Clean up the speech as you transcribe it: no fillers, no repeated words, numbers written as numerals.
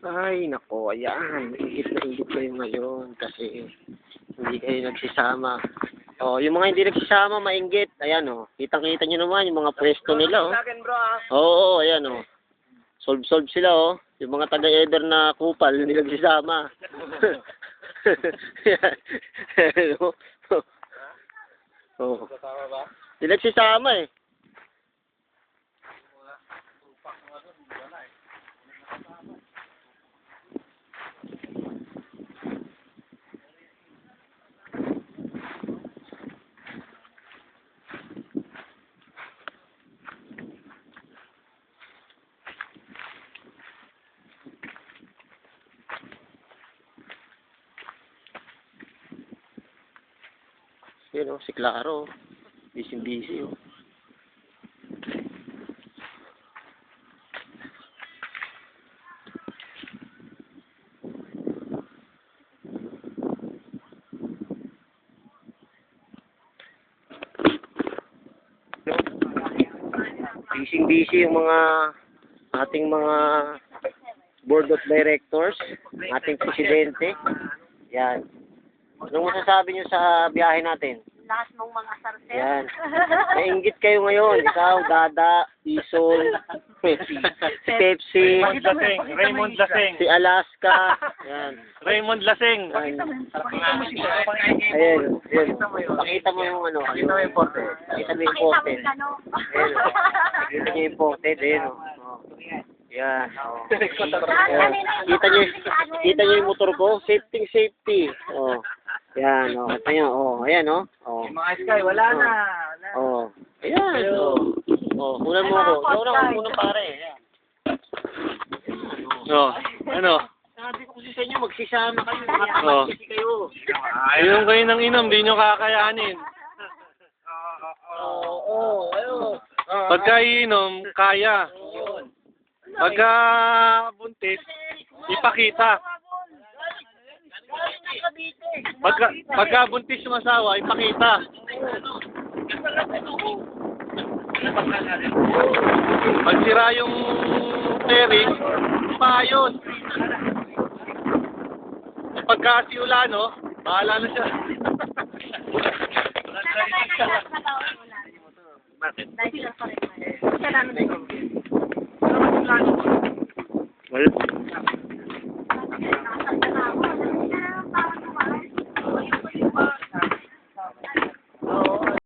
Ay, nako, ayan. Ingit na ingit kayo ngayon kasi hindi kayo nagsisama. Oh, yung mga hindi nagsisama, mainggit. Ayan, oh. Kitang-kita nyo naman yung mga pwesto nila, oh. Oo, ayan, oh. Solve sila, oh. Yung mga taga-eder na kupal, hindi nagsisama. Ayan, oh. Oh. Hindi nagsisama, eh. Yun, oh, si Claro. Busy, oh. Busy yung mga ating mga board of directors, ating presidente. Yan. Anong masasabi niyo sa biyahe natin? Lakas mong mga sarser. Yan. Nainggit kayo ngayon. Ikaw, Dada, Isol, Pepsi, Raymond Laseng. si Alaska. Yan. Raymond Laseng. Ayan. Ayan. Pakita mo yung ano. Pakita mo yung ported. Pakita mo yung ported. Ayan. Pakita niyo yung ported. Ayan. Oh. Yan. Oh. Ayan. Kita niyo yung motor ko. Safety. Oh. Yan. Oh. Kita niyo. Oh. Ayan. Oh. Oh. Yung mga Sky, wala na. Oh. Ayan. Oh. Oh. Kunan mo ako. Kunan pare. Ayan. Oh, ano? Sabi ko kasi sa inyo, magsisama kayo. Oh. Matamat kasi kayo. Inom kayo ng inom, di nyo kakayanin. Oo. Ayun. Pagka iinom, kaya. Pagka buntis, ipakita. Pagka buntis yung asawa, ipakita. Pag sira yung fairing, paayos. Pagka si Ulano, bahala na siya. Bakit?